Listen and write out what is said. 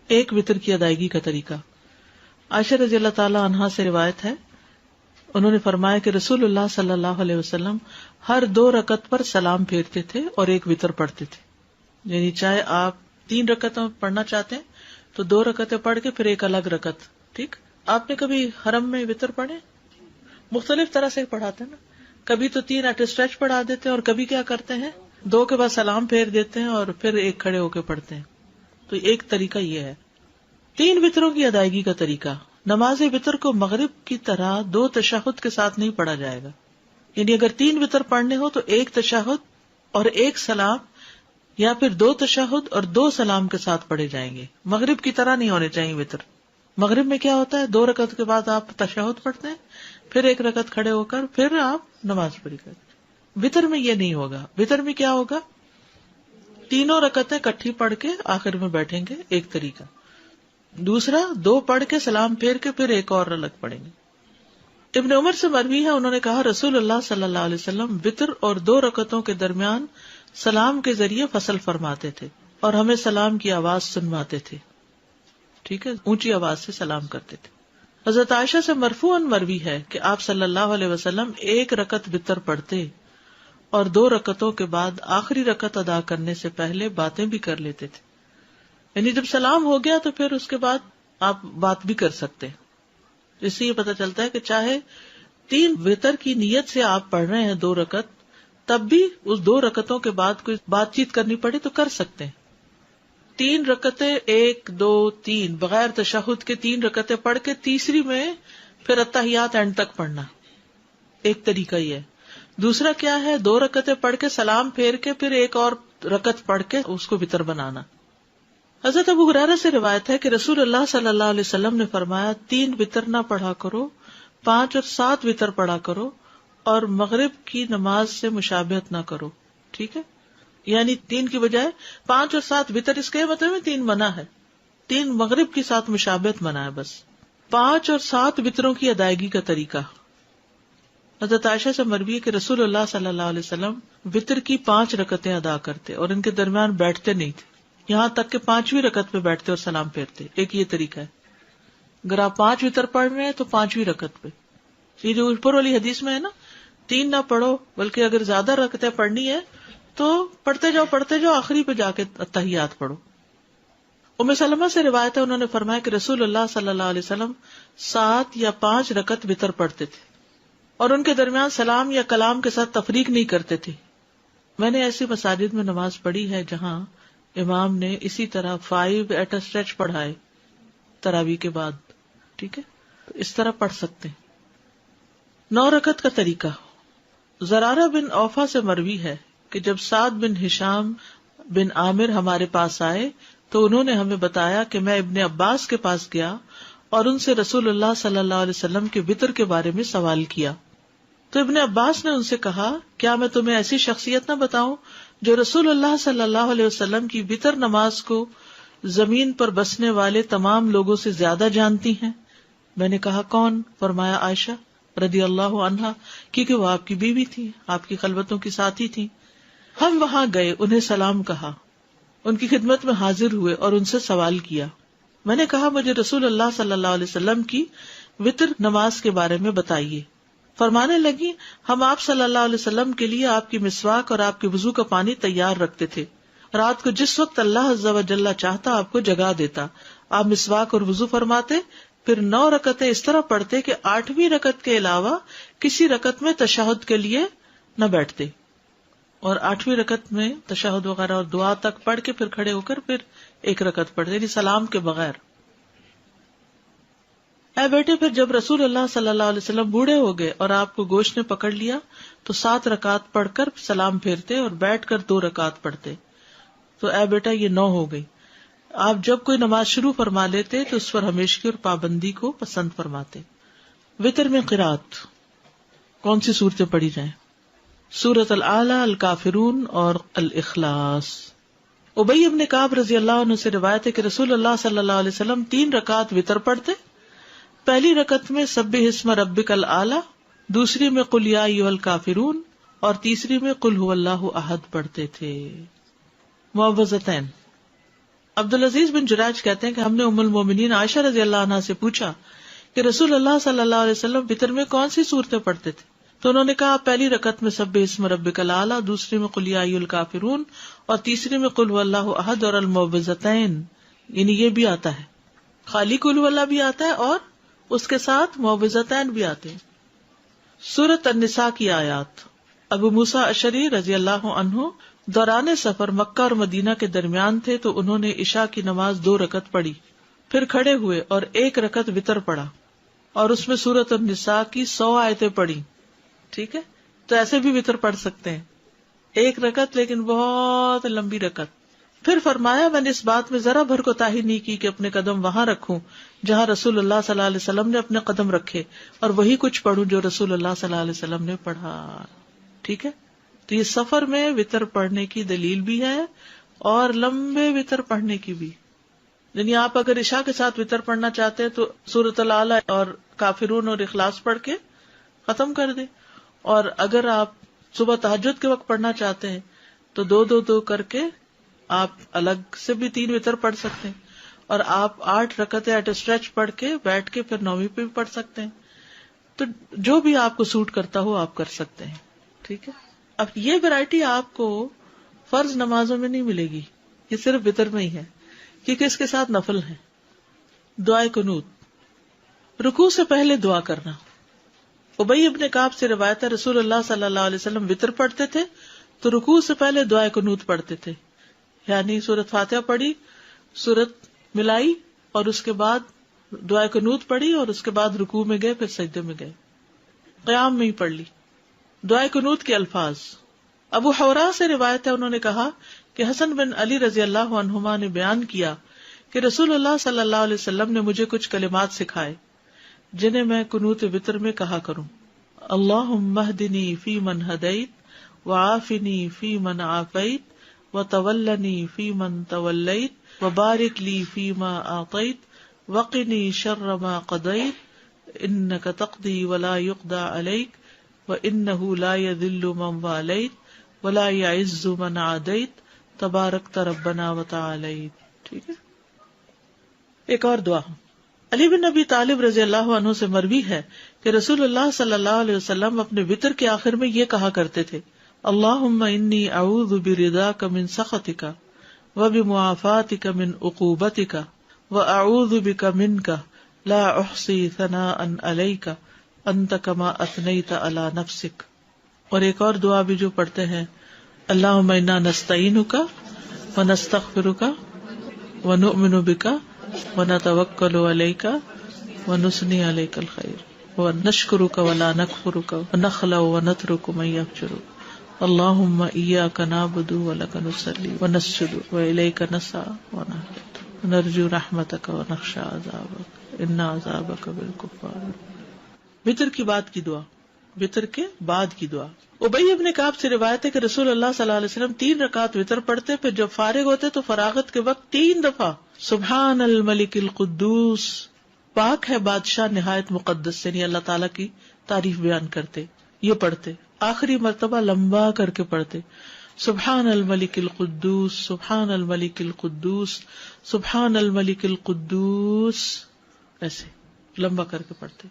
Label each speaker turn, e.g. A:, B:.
A: ایک وتر کی ادائیگی کا طریقہ. عائشہ رضی اللہ تعالی عنہا سے روایت ہے، انہوں نے فرمایا کہ رسول اللہ صلی اللہ علیہ وسلم ہر 2 رکعت پر سلام پھیرتے تھے اور ایک وتر پڑھتے تھے. یعنی چاہے آپ 3 رکعتوں پڑھنا چاہتے ہیں تو 2 رکعتیں پڑھ کے پھر ایک الگ رکعت. ٹھیک، آپ نے کبھی حرم میں وتر پڑھے؟ مختلف طرح سے پڑھاتے ہیں نا، کبھی تو 3 ایٹ اسٹریچ پڑھا دیتے ہیں اور کبھی کیا کرتے ہیں 2 کے بعد سلام پھیر دیتے ہیں اور پھر ایک کھڑے ہو کے پڑھتے ہیں. تو ایک طریقہ یہ ہے. 3 وتروں کی ادائیگی کا طریقہ. نماز وتر کو مغرب کی طرح 2 تشہد کے ساتھ نہیں پڑھا جائے گا. یعنی اگر 3 وتر پڑھنے ہو تو 1 تشہد اور 1 سلام، یا پھر 2 تشہد اور 2 سلام کے ساتھ پڑھے جائیں گے. مغرب کی طرح نہیں ہونے چاہیے وتر. مغرب میں کیا ہوتا ہے 2 رکعت کے بعد آپ تشہد پڑھتے ہیں، پھر 1 رکعت کھڑے ہو کر پھر آپ نماز پڑھی کرتے ہیں. وتر میں یہ نہیں ہوگا. وتر میں کیا ہوگا، 3 رکعتیں کٹھی پڑھ کے آخر میں بیٹھیں گے، ایک طریقہ. دوسرا 2 پڑھ کے سلام پھیر کے پھر ایک اور الگ پڑھیں گے. ابن عمر سے مروی ہے، انہوں نے کہا رسول اللہ صلی اللہ علیہ وسلم وتر اور 2 رکعتوں کے درمیان سلام کے ذریعے فصل فرماتے تھے اور ہمیں سلام کی آواز سنواتے تھے. ٹھیک ہے، اونچی آواز سے سلام کرتے تھے. حضرت عائشہ سے مرفوعاً مروی ہے کہ آپ صلی اللہ علیہ وسلم 1 رکعت وتر پڑھتے اور 2 رکعتوں کے بعد آخری رکعت ادا کرنے سے پہلے باتیں بھی کر لیتے تھے. یعنی جب سلام ہو گیا تو پھر اس کے بعد آپ بات بھی کر سکتے ہیں. اس سے یہ پتہ چلتا ہے کہ چاہے 3 وتر کی نیت سے آپ پڑھ رہے ہیں 2 رکعت، تب بھی اس 2 رکعتوں کے بعد کوئی بات چیت کرنی پڑے تو کر سکتے ہیں. 3 رکعتیں 1 2 3 بغیر تشہد کے 3 رکعتیں پڑھ کے تیسری میں پھر اتحیات اینڈ تک پڑھنا، ایک طریقہ یہ ہے. دوسرا کیا ہے 2 رکعتیں پڑھ کے سلام پھیر کے پھر ایک اور رکعت پڑھ کے اس کو وتر بنانا. حضرت ابو ہریرہ سے روایت ہے کہ رسول اللہ صلی اللہ علیہ وسلم نے فرمایا 3 وتر نہ پڑھا کرو، 5 اور 7 وتر پڑھا کرو اور مغرب کی نماز سے مشابہت نہ کرو. ٹھیک ہے، یعنی 3 کی بجائے 5 اور 7 وتر، اس کے مطلب میں 3 منع ہے، 3 مغرب کے ساتھ مشابہت منع ہے بس. 5 اور 7 وتروں کی ادائیگی کا طریقہ. حضرت عائشہ سے مروی ہے کہ رسول اللہ صلی اللہ علیہ وسلم وتر کی 5 رکعتیں ادا کرتے اور ان کے درمیان بیٹھتے نہیں تھے، یہاں تک کہ 5ویں رکعت پہ بیٹھتے اور سلام پھیرتے. ایک یہ طریقہ ہے. اگر آپ 5 وتر پڑھ رہے ہیں تو 5ویں رکعت پہ. یہ جو اوپر والی حدیث میں ہے نا 3 نہ پڑھو، بلکہ اگر زیادہ رکعتیں پڑھنی ہے تو پڑھتے جاؤ آخری پہ جا کے تحیات پڑھو. ام سلمہ سے روایت ہے، انہوں نے فرمایا کہ رسول اللہ صلی اللہ علیہ وسلم 7 یا 5 رکعت وتر پڑھتے تھے اور ان کے درمیان سلام یا کلام کے ساتھ تفریق نہیں کرتے تھے. میں نے ایسی مساجد میں نماز پڑھی ہے جہاں امام نے اسی طرح 5 ایٹ اے اسٹریچ پڑھائے تراویح کے بعد. ٹھیک ہے، تو اس طرح پڑھ سکتے ہیں. 9 رکعت کا طریقہ. زرارہ بن اوفا سے مروی ہے کہ جب سعد بن ہشام بن عامر ہمارے پاس آئے تو انہوں نے ہمیں بتایا کہ میں ابن عباس کے پاس گیا اور ان سے رسول اللہ صلی اللہ علیہ وسلم کے وتر کے بارے میں سوال کیا. تو ابن عباس نے ان سے کہا کیا میں تمہیں ایسی شخصیت نہ بتاؤں جو رسول اللہ صلی اللہ علیہ وسلم کی وتر نماز کو زمین پر بسنے والے تمام لوگوں سے زیادہ جانتی ہیں؟ میں نے کہا کون؟ فرمایا عائشہ رضی اللہ عنہا، کیونکہ وہ آپ کی بیوی تھی، آپ کی خلوتوں کی ساتھی تھی. ہم وہاں گئے، انہیں سلام کہا، ان کی خدمت میں حاضر ہوئے اور ان سے سوال کیا. میں نے کہا مجھے رسول اللہ صلی اللہ علیہ وسلم کی وتر نماز کے بارے میں بتائیے. فرمانے لگی ہم آپ صلی اللہ علیہ وسلم کے لیے آپ کی مسواک اور آپ کے وضو کا پانی تیار رکھتے تھے. رات کو جس وقت اللہ عز و جل چاہتا آپ کو جگا دیتا، آپ مسواک اور وضو فرماتے، پھر 9 رکعتیں اس طرح پڑھتے کہ 8ویں رکعت کے علاوہ کسی رکعت میں تشہد کے لیے نہ بیٹھتے، اور 8ویں رکعت میں تشہد وغیرہ اور دعا تک پڑھ کے پھر کھڑے ہو کر پھر 1 رکعت پڑھتے، یعنی سلام کے بغیر. اے بیٹے، پھر جب رسول اللہ صلی اللہ علیہ وسلم بوڑھے ہو گئے اور آپ کو گوشت نے پکڑ لیا تو 7 رکعت پڑھ کر سلام پھیرتے اور بیٹھ کر 2 رکعت پڑھتے. تو اے بیٹا یہ 9 ہو گئی. آپ جب کوئی نماز شروع فرما لیتے تو اس پر ہمیشگی اور پابندی کو پسند فرماتے. وتر میں قرات کون سی صورتیں پڑھی جائیں؟ سورۃ الاعلی، الکافرون اور الاخلاص. ابی ابن کعب رضی اللہ عنہ سے روایت ہے کہ رسول اللہ صلی اللہ علیہ وسلم 3 رکعت وتر پڑھتے. پہلی رکعت میں سبح اسم ربک الاعلی، دوسری میں قل یا ایھا الکافرون اور تیسری میں قل ھو اللہ احد پڑھتے تھے. معوذتین. عبدالعزیز بن جراج کہتے ہیں کہ ہم نے ام المومنین عائشہ رضی اللہ عنہا سے پوچھا کہ رسول اللہ صلی اللہ علیہ وسلم وتر میں کون سی صورتیں پڑھتے تھے؟ تو انہوں نے کہا پہلی رکعت میں سبح اسم ربک الاعلی، دوسری میں قل یا ایھا الکافرون، اور تیسری میں قل ھواللہ احد اور المعوذتین. یعنی یہ بھی آتا ہے، خالی قل ھواللہ بھی آتا ہے اور اس کے ساتھ معوذتین بھی آتے ہیں. سورۃ النساء کی آیات. ابو موسیٰ اشعری رضی اللہ عنہ دوران سفر مکہ اور مدینہ کے درمیان تھے، تو انہوں نے عشاء کی نماز 2 رکعت پڑھی، پھر کھڑے ہوئے اور 1 رکعت وتر پڑھا اور اس میں سورۃ النساء کی 100 آیتیں پڑھی. ٹھیک ہے، تو ایسے بھی وتر پڑھ سکتے ہیں، 1 رکعت لیکن بہت لمبی رکعت. پھر فرمایا میں نے اس بات میں ذرا بھر کوتاہی نہیں کی کہ اپنے قدم وہاں رکھوں جہاں رسول اللہ صلی اللہ علیہ وسلم نے اپنے قدم رکھے، اور وہی کچھ پڑھوں جو رسول اللہ صلی اللہ علیہ وسلم نے پڑھا. ٹھیک ہے، تو یہ سفر میں وتر پڑھنے کی دلیل بھی ہے اور لمبے وتر پڑھنے کی بھی. یعنی آپ اگر عشاء کے ساتھ وتر پڑھنا چاہتے ہیں تو سورۃ الاعلی اور کافرون اور اخلاص پڑھ کے ختم کر دیں، اور اگر آپ صبح تہجد کے وقت پڑھنا چاہتے ہیں تو 2 کر کے آپ الگ سے بھی 3 وتر پڑھ سکتے ہیں، اور آپ 8 رکعتیں ایٹ اسٹریچ پڑھ کے بیٹھ کے پھر 9ویں پہ بھی پڑھ سکتے ہیں. تو جو بھی آپ کو سوٹ کرتا ہو آپ کر سکتے ہیں. ٹھیک ہے، اب یہ ویرائٹی آپ کو فرض نمازوں میں نہیں ملے گی، یہ صرف وتر میں ہی ہے کیونکہ اس کے ساتھ نفل ہے. دعائے قنوت. رکوع سے پہلے دعا کرنا. ابی ابن کعب سے روایت ہے رسول اللہ صلی اللہ علیہ وسلم وتر پڑھتے تھے تو رکوع سے پہلے دعائے قنوت پڑھتے تھے، یعنی سورۃ فاتحہ پڑھی، سورت ملائی، اور اس کے بعد دعائے قنوت پڑھی، اور اس کے بعد رکوع میں گئے، پھر سجدے میں گئے، قیام میں ہی پڑھ لی. دعائے قنوت کے الفاظ. ابو حوراء سے روایت ہے انہوں نے کہا کہ حسن بن علی رضی اللہ عنہما نے بیان کیا کہ رسول اللہ صلی اللہ علیہ وسلم نے مجھے کچھ کلمات سکھائے جنہیں میں قنوت وتر میں کہا کروں. اللہم اہدنی فی من ہدیت وعافنی فی من عافیت وتولنی فی من تولیت وبارک لی فیما اعطیت وقنی شر ما قضیت انک تقضی ولا یقضی علیک وانہ لا یذل من والیت ولا یعز من عادیت تبارکت ربنا وتعالیت. ٹھیک ہے. ایک اور دعا. علی بن ابی طالب رضی اللہ عنہ سے مروی ہے کہ رسول اللہ صلی اللہ علیہ وسلم اپنے وتر کے آخر میں یہ کہا کرتے تھے اللہم انی اعوذ برضاک من سخطک وبمعافاتک من عقوبتک واعوذ بک منک لا احصی ثناء علیک انت کما اثنیت علی نفسک. اور ایک اور دعا بھی جو پڑھتے ہیں اللہم انا نستعینک ونستغفرک ونؤمن بک ونتوکل علیک ونثنی علیک الخیر ونشکرک ولا نکفرک ونخلع ونترک من یفجرک اللہم ایاک نعبد ولک نصلی ونسجد والیک نسعی ونحفظ ونرجو رحمتک ونخشى عذابک ان عذابک بالکفار. وتر کی بعد کی دعا. وتر کے بعد کی دعا. ابی ابن کعب سے روایت ہے کہ رسول اللہ صلی اللہ علیہ وسلم 3 رکعات وتر پڑھتے، پھر جب فارغ ہوتے تو فراغت کے وقت 3 دفعہ سبحان الملک القدوس، پاک ہے بادشاہ نہایت مقدس، یعنی اللہ تعالیٰ کی تعریف بیان کرتے، یہ پڑھتے. آخری مرتبہ لمبا کر کے پڑھتے سبحان الملک القدوس سبحان الملک القدوس سبحان الملک القدوس، ایسے لمبا کر کے پڑھتے.